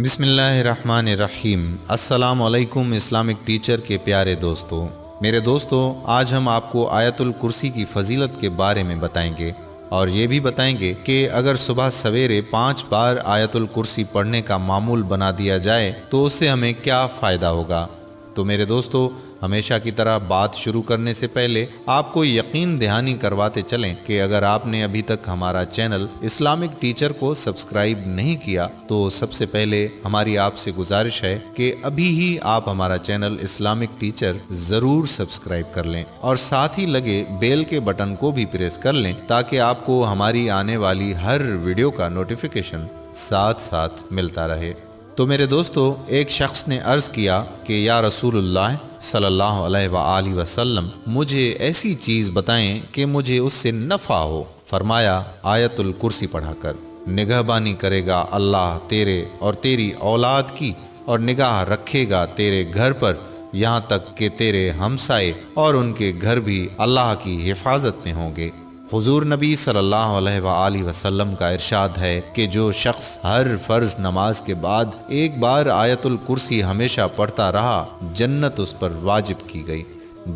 بسم اللہ الرحمن الرحیم۔ السلام علیکم اسلامک ٹیچر کے پیارے دوستو۔ میرے دوستو، آج ہم آپ کو آیت الکرسی کی فضیلت کے بارے میں بتائیں گے اور یہ بھی بتائیں گے کہ اگر صبح سویرے 5 بار آیت الکرسی پڑھنے کا معمول بنا دیا جائے تو اس سے ہمیں کیا فائدہ ہوگا۔ تو میرے دوستو، ہمیشہ کی طرح بات شروع کرنے سے پہلے آپ کو یقین دہانی کرواتے چلیں کہ اگر آپ نے ابھی تک ہمارا چینل اسلامک ٹیچر کو سبسکرائب نہیں کیا تو سب سے پہلے ہماری آپ سے گزارش ہے کہ ابھی ہی آپ ہمارا چینل اسلامک ٹیچر ضرور سبسکرائب کر لیں اور ساتھ ہی لگے بیل کے بٹن کو بھی پریس کر لیں تاکہ آپ کو ہماری آنے والی ہر ویڈیو کا نوٹیفیکیشن ساتھ ساتھ ملتا رہے۔ تو میرے دوستو، ایک شخص نے عرض کیا کہ یا رسول اللہ صلی اللہ علیہ وآلہ وسلم، مجھے ایسی چیز بتائیں کہ مجھے اس سے نفع ہو۔ فرمایا، آیت الکرسی پڑھا کر۔ نگہبانی کرے گا اللہ تیرے اور تیری اولاد کی، اور نگاہ رکھے گا تیرے گھر پر، یہاں تک کہ تیرے ہمسائے اور ان کے گھر بھی اللہ کی حفاظت میں ہوں گے۔ حضور نبی صلی اللہ علیہ وآلہ وسلم کا ارشاد ہے کہ جو شخص ہر فرض نماز کے بعد ایک بار آیت الکرسی ہمیشہ پڑھتا رہا، جنت اس پر واجب کی گئی۔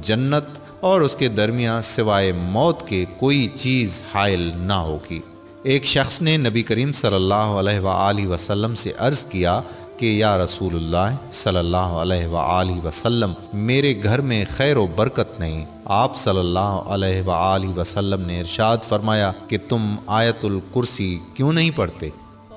جنت اور اس کے درمیان سوائے موت کے کوئی چیز حائل نہ ہوگی۔ ایک شخص نے نبی کریم صلی اللہ علیہ وآلہ وسلم سے عرض کیا کہ یا رسول اللہ صلی اللہ علیہ وآلہ وسلم، میرے گھر میں خیر و برکت نہیں۔ آپ صلی اللہ علیہ وآلہ وسلم نے ارشاد فرمایا کہ تم آیت الکرسی کیوں نہیں پڑھتے؟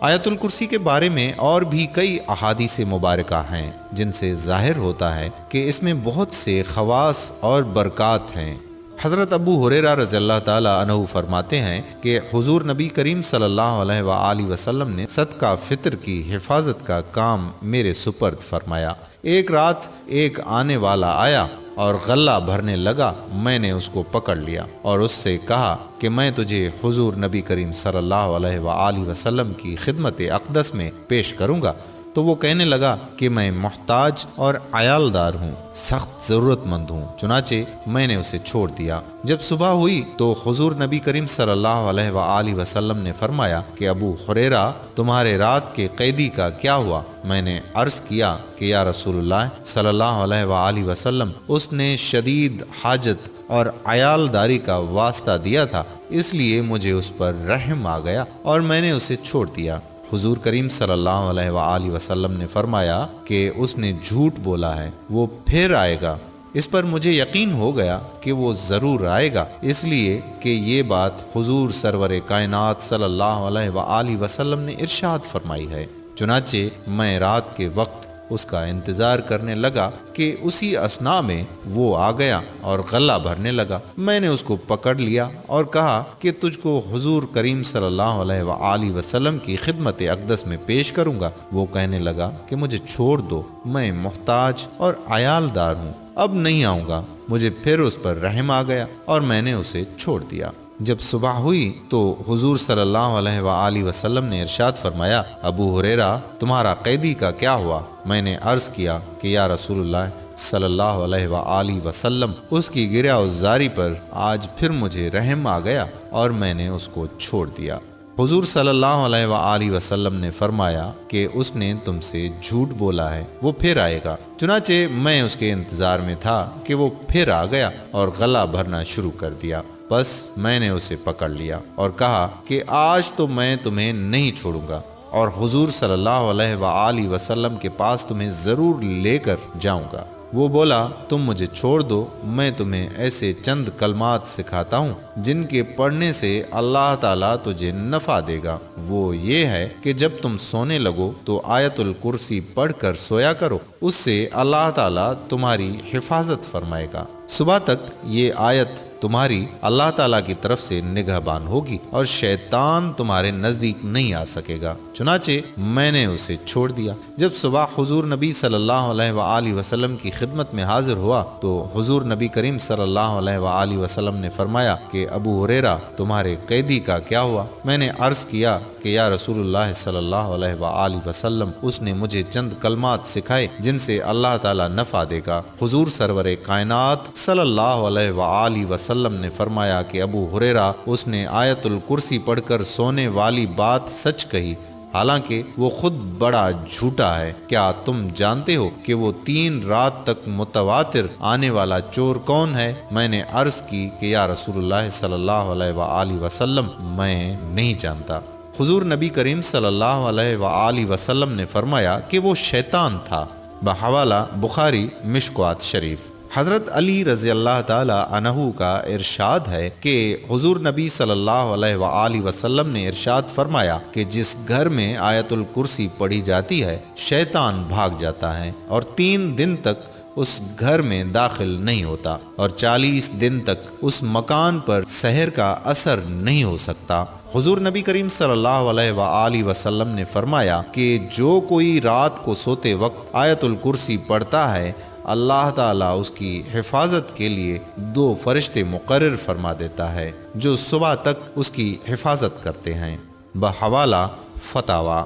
آیت الکرسی کے بارے میں اور بھی کئی احادیث مبارکہ ہیں جن سے ظاہر ہوتا ہے کہ اس میں بہت سے خواص اور برکات ہیں۔ حضرت ابو ہریرہ رضی اللہ تعالی عنہ فرماتے ہیں کہ حضور نبی کریم صلی اللہ علیہ وآلہ وسلم نے صدقہ فطر کی حفاظت کا کام میرے سپرد فرمایا۔ ایک رات ایک آنے والا آیا اور غلہ بھرنے لگا۔ میں نے اس کو پکڑ لیا اور اس سے کہا کہ میں تجھے حضور نبی کریم صلی اللہ علیہ وآلہ وسلم کی خدمت اقدس میں پیش کروں گا۔ تو وہ کہنے لگا کہ میں محتاج اور عیالدار ہوں، سخت ضرورت مند ہوں۔ چنانچہ میں نے اسے چھوڑ دیا۔ جب صبح ہوئی تو حضور نبی کریم صلی اللہ علیہ وآلہ وسلم نے فرمایا کہ ابو ہریرہ، تمہارے رات کے قیدی کا کیا ہوا؟ میں نے عرض کیا کہ یا رسول اللہ صلی اللہ علیہ وآلہ وسلم، اس نے شدید حاجت اور عیالداری کا واسطہ دیا تھا، اس لیے مجھے اس پر رحم آ گیا اور میں نے اسے چھوڑ دیا۔ حضور کریم صلی اللہ علیہ وآلہ وسلم نے فرمایا کہ اس نے جھوٹ بولا ہے، وہ پھر آئے گا۔ اس پر مجھے یقین ہو گیا کہ وہ ضرور آئے گا، اس لیے کہ یہ بات حضور سرور کائنات صلی اللہ علیہ وآلہ وسلم نے ارشاد فرمائی ہے۔ چنانچہ میں رات کے وقت اس کا انتظار کرنے لگا کہ اسی اثناء میں وہ آ گیا اور غلہ بھرنے لگا۔ میں نے اس کو پکڑ لیا اور کہا کہ تجھ کو حضور کریم صلی اللہ علیہ وآلہ وسلم کی خدمت اقدس میں پیش کروں گا۔ وہ کہنے لگا کہ مجھے چھوڑ دو، میں محتاج اور عیالدار ہوں، اب نہیں آؤں گا۔ مجھے پھر اس پر رحم آ گیا اور میں نے اسے چھوڑ دیا۔ جب صبح ہوئی تو حضور صلی اللہ علیہ وآلہ وسلم نے ارشاد فرمایا، ابو ہریرہ، تمہارا قیدی کا کیا ہوا؟ میں نے عرض کیا کہ یا رسول اللہ صلی اللہ علیہ وآلہ وسلم، اس کی گرہ زاری پر آج پھر مجھے رحم آ گیا اور میں نے اس کو چھوڑ دیا۔ حضور صلی اللہ علیہ وآلہ وسلم نے فرمایا کہ اس نے تم سے جھوٹ بولا ہے، وہ پھر آئے گا۔ چنانچہ میں اس کے انتظار میں تھا کہ وہ پھر آ گیا اور غلہ بھرنا شروع کر دیا۔ بس میں نے اسے پکڑ لیا اور کہا کہ آج تو میں تمہیں نہیں چھوڑوں گا اور حضور صلی اللہ علیہ وآلہ وسلم کے پاس تمہیں ضرور لے کر جاؤں گا۔ وہ بولا، تم مجھے چھوڑ دو، میں تمہیں ایسے چند کلمات سکھاتا ہوں جن کے پڑھنے سے اللہ تعالیٰ تجھے نفع دے گا۔ وہ یہ ہے کہ جب تم سونے لگو تو آیت الکرسی پڑھ کر سویا کرو، اس سے اللہ تعالیٰ تمہاری حفاظت فرمائے گا۔ صبح تک یہ آیت تمہاری اللہ تعالیٰ کی طرف سے نگہبان ہوگی اور شیطان تمہارے نزدیک نہیں آ سکے گا۔ چنانچہ میں نے اسے چھوڑ دیا۔ جب صبح حضور نبی صلی اللہ علیہ وآلہ وسلم کی خدمت میں حاضر ہوا تو حضور نبی کریم صلی اللہ علیہ وآلہ وسلم نے فرمایا کہ ابو ہریرہ، تمہارے قیدی کا کیا ہوا؟ میں نے عرض کیا کہ یا رسول اللہ صلی اللہ علیہ وآلہ وسلم، اس نے مجھے چند کلمات سکھائے جن سے اللہ تعالیٰ نفع دے گا۔ حضور سرور کائنات صلی اللہ علیہ وآلہ وسلم نے فرمایا کہ ابو ہریرہ، اس نے آیت الکرسی پڑھ کر سونے والی بات سچ کہی۔ حالانکہ وہ خود بڑا جھوٹا ہے۔ کیا تم جانتے ہو کہ وہ 3 رات تک متواتر آنے والا چور کون ہے؟ میں نے عرض کی کہ یا رسول اللہ صلی اللہ علیہ وآلہ وسلم، میں نہیں جانتا۔ حضور نبی کریم صلی اللہ علیہ وآلہ وسلم نے فرمایا کہ وہ شیطان تھا۔ بحوالہ بخاری مشکوات شریف۔ حضرت علی رضی اللہ تعالی عنہ کا ارشاد ہے کہ حضور نبی صلی اللہ علیہ وآلہ وسلم نے ارشاد فرمایا کہ جس گھر میں آیت الکرسی پڑھی جاتی ہے شیطان بھاگ جاتا ہے اور 3 دن تک اس گھر میں داخل نہیں ہوتا اور 40 دن تک اس مکان پر سحر کا اثر نہیں ہو سکتا۔ حضور نبی کریم صلی اللہ علیہ وآلہ وسلم نے فرمایا کہ جو کوئی رات کو سوتے وقت آیت الکرسی پڑھتا ہے اللہ تعالیٰ اس کی حفاظت کے لیے 2 فرشتے مقرر فرما دیتا ہے جو صبح تک اس کی حفاظت کرتے ہیں۔ بحوالہ فتاوی۔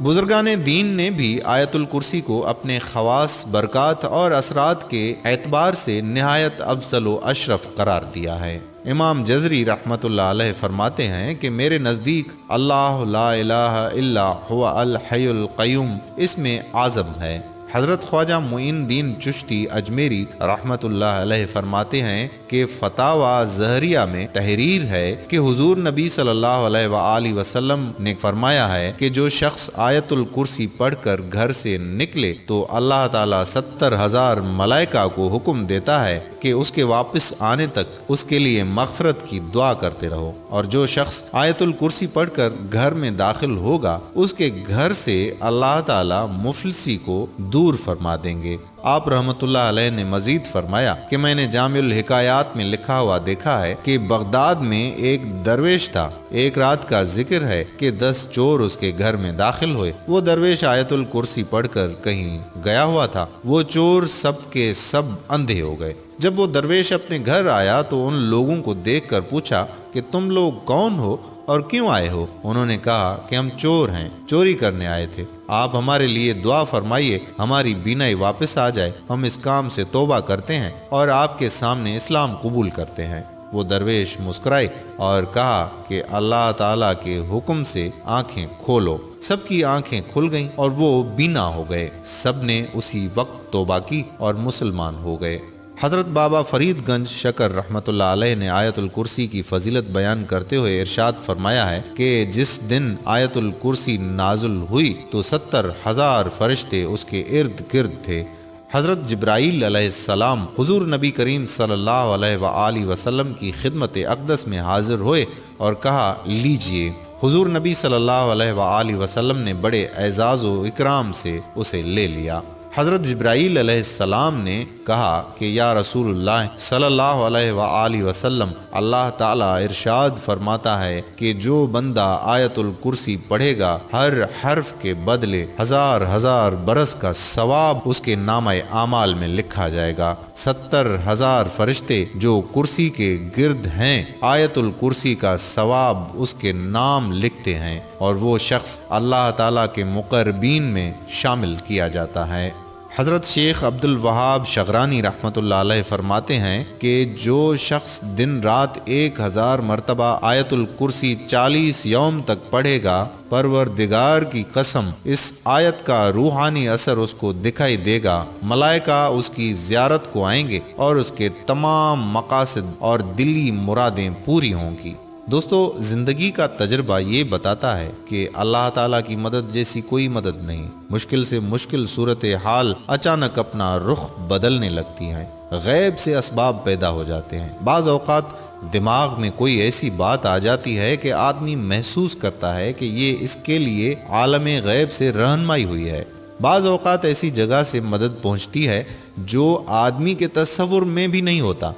بزرگان دین نے بھی آیت الکرسی کو اپنے خواص، برکات اور اثرات کے اعتبار سے نہایت افضل و اشرف قرار دیا ہے۔ امام جزری رحمۃ اللہ علیہ فرماتے ہیں کہ میرے نزدیک اللہ لا الہ الا هو الحی القیوم اس میں اعظم ہے۔ حضرت خواجہ معین الدین چشتی اجمیری رحمت اللہ علیہ فرماتے ہیں کہ فتاوی زہریہ میں تحریر ہے کہ حضور نبی صلی اللہ علیہ وآلہ وسلم نے فرمایا ہے کہ جو شخص آیت الکرسی پڑھ کر گھر سے نکلے تو اللہ تعالیٰ 70,000 ملائکہ کو حکم دیتا ہے کہ اس کے واپس آنے تک اس کے لیے مغفرت کی دعا کرتے رہو، اور جو شخص آیت الکرسی پڑھ کر گھر میں داخل ہوگا اس کے گھر سے اللہ تعالیٰ مفلسی کو دور فرما دیں گے۔ آپ رحمت اللہ علیہ نے مزید فرمایا کہ میں نے جامع الحکایات میں لکھا ہوا دیکھا ہے کہ بغداد میں ایک درویش تھا۔ ایک رات کا ذکر ہے کہ 10 چور اس کے گھر میں داخل ہوئے۔ وہ درویش آیت الکرسی پڑھ کر کہیں گیا ہوا تھا۔ وہ چور سب کے سب اندھے ہو گئے۔ جب وہ درویش اپنے گھر آیا تو ان لوگوں کو دیکھ کر پوچھا کہ تم لوگ کون ہو اور کیوں آئے ہو؟ انہوں نے کہا کہ ہم چور ہیں، چوری کرنے آئے تھے۔ آپ ہمارے لیے دعا فرمائیے ہماری بینائی واپس آ جائے، ہم اس کام سے توبہ کرتے ہیں اور آپ کے سامنے اسلام قبول کرتے ہیں۔ وہ درویش مسکرائے اور کہا کہ اللہ تعالیٰ کے حکم سے آنکھیں کھولو۔ سب کی آنکھیں کھل گئیں اور وہ بینا ہو گئے۔ سب نے اسی وقت توبہ کی اور مسلمان ہو گئے۔ حضرت بابا فرید گنج شکر رحمت اللہ علیہ نے آیت الکرسی کی فضیلت بیان کرتے ہوئے ارشاد فرمایا ہے کہ جس دن آیت الکرسی نازل ہوئی تو 70,000 فرشتے اس کے ارد گرد تھے۔ حضرت جبرائیل علیہ السلام حضور نبی کریم صلی اللہ علیہ وآلہ وسلم کی خدمت اقدس میں حاضر ہوئے اور کہا لیجئے۔ حضور نبی صلی اللہ علیہ وآلہ وسلم نے بڑے اعزاز و اکرام سے اسے لے لیا۔ حضرت جبرائیل علیہ السلام نے کہا کہ یا رسول اللہ صلی اللہ علیہ وآلہ وسلم، اللہ تعالیٰ ارشاد فرماتا ہے کہ جو بندہ آیت الکرسی پڑھے گا ہر حرف کے بدلے 1000 برس کا ثواب اس کے نامہ اعمال میں لکھا جائے گا۔ 70,000 فرشتے جو کرسی کے گرد ہیں آیت الکرسی کا ثواب اس کے نام لکھتے ہیں اور وہ شخص اللہ تعالیٰ کے مقربین میں شامل کیا جاتا ہے۔ حضرت شیخ عبد الوہاب شغرانی رحمت اللہ علیہ فرماتے ہیں کہ جو شخص دن رات 1000 مرتبہ آیت الکرسی 40 یوم تک پڑھے گا، پروردگار کی قسم اس آیت کا روحانی اثر اس کو دکھائی دے گا۔ ملائکہ اس کی زیارت کو آئیں گے اور اس کے تمام مقاصد اور دلی مرادیں پوری ہوں گی۔ دوستو، زندگی کا تجربہ یہ بتاتا ہے کہ اللہ تعالیٰ کی مدد جیسی کوئی مدد نہیں۔ مشکل سے مشکل صورتحال اچانک اپنا رخ بدلنے لگتی ہیں، غیب سے اسباب پیدا ہو جاتے ہیں۔ بعض اوقات دماغ میں کوئی ایسی بات آ جاتی ہے کہ آدمی محسوس کرتا ہے کہ یہ اس کے لیے عالم غیب سے رہنمائی ہوئی ہے۔ بعض اوقات ایسی جگہ سے مدد پہنچتی ہے جو آدمی کے تصور میں بھی نہیں ہوتا،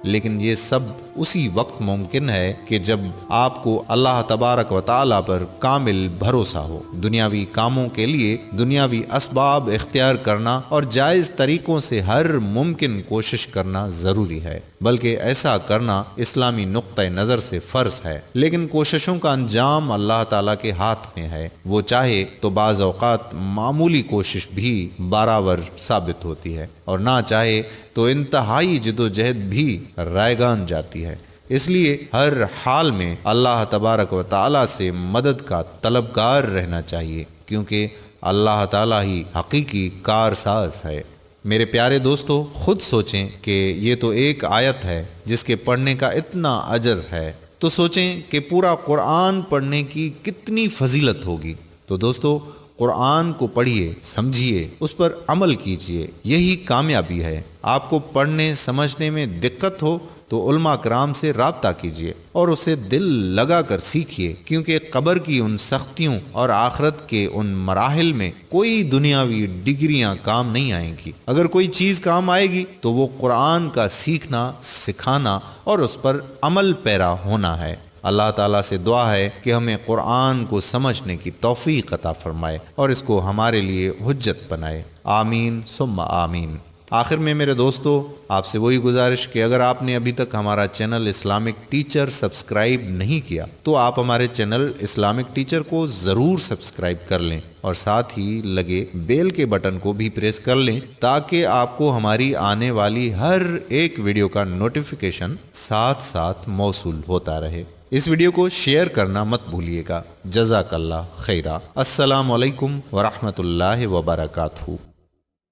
لیکن یہ سب اسی وقت ممکن ہے کہ جب آپ کو اللہ تبارک و تعالیٰ پر کامل بھروسہ ہو۔ دنیاوی کاموں کے لیے دنیاوی اسباب اختیار کرنا اور جائز طریقوں سے ہر ممکن کوشش کرنا ضروری ہے، بلکہ ایسا کرنا اسلامی نقطہ نظر سے فرض ہے، لیکن کوششوں کا انجام اللہ تعالیٰ کے ہاتھ میں ہے۔ وہ چاہے تو بعض اوقات معمولی کوشش بھی بارآور ثابت ہوتی ہے اور نہ چاہے تو انتہائی جد و جہد بھی رائگان جاتی ہے۔ اس لیے ہر حال میں اللہ تبارک و تعالی سے مدد کا طلبگار رہنا چاہیے، کیونکہ اللہ تعالی ہی حقیقی کارساز ہے۔ میرے پیارے دوستو، خود سوچیں کہ یہ تو ایک آیت ہے جس کے پڑھنے کا اتنا اجر ہے، تو سوچیں کہ پورا قرآن پڑھنے کی کتنی فضیلت ہوگی۔ تو دوستو، قرآن کو پڑھیے، سمجھیے، اس پر عمل کیجیے، یہی کامیابی ہے۔ آپ کو پڑھنے سمجھنے میں دقت ہو تو علماء کرام سے رابطہ کیجیے اور اسے دل لگا کر سیکھیے، کیونکہ قبر کی ان سختیوں اور آخرت کے ان مراحل میں کوئی دنیاوی ڈگریاں کام نہیں آئیں گی۔ اگر کوئی چیز کام آئے گی تو وہ قرآن کا سیکھنا، سکھانا اور اس پر عمل پیرا ہونا ہے۔ اللہ تعالیٰ سے دعا ہے کہ ہمیں قرآن کو سمجھنے کی توفیق عطا فرمائے اور اس کو ہمارے لیے حجت بنائے۔ آمین ثم آمین۔ آخر میں میرے دوستو، آپ سے وہی گزارش کہ اگر آپ نے ابھی تک ہمارا چینل اسلامک ٹیچر سبسکرائب نہیں کیا تو آپ ہمارے چینل اسلامک ٹیچر کو ضرور سبسکرائب کر لیں اور ساتھ ہی لگے بیل کے بٹن کو بھی پریس کر لیں تاکہ آپ کو ہماری آنے والی ہر ایک ویڈیو کا نوٹیفیکیشن ساتھ ساتھ موصول ہوتا رہے۔ اس ویڈیو کو شیئر کرنا مت بھولیے گا۔ جزاک اللہ خیرہ۔ السلام علیکم ورحمۃ اللہ وبرکاتہ۔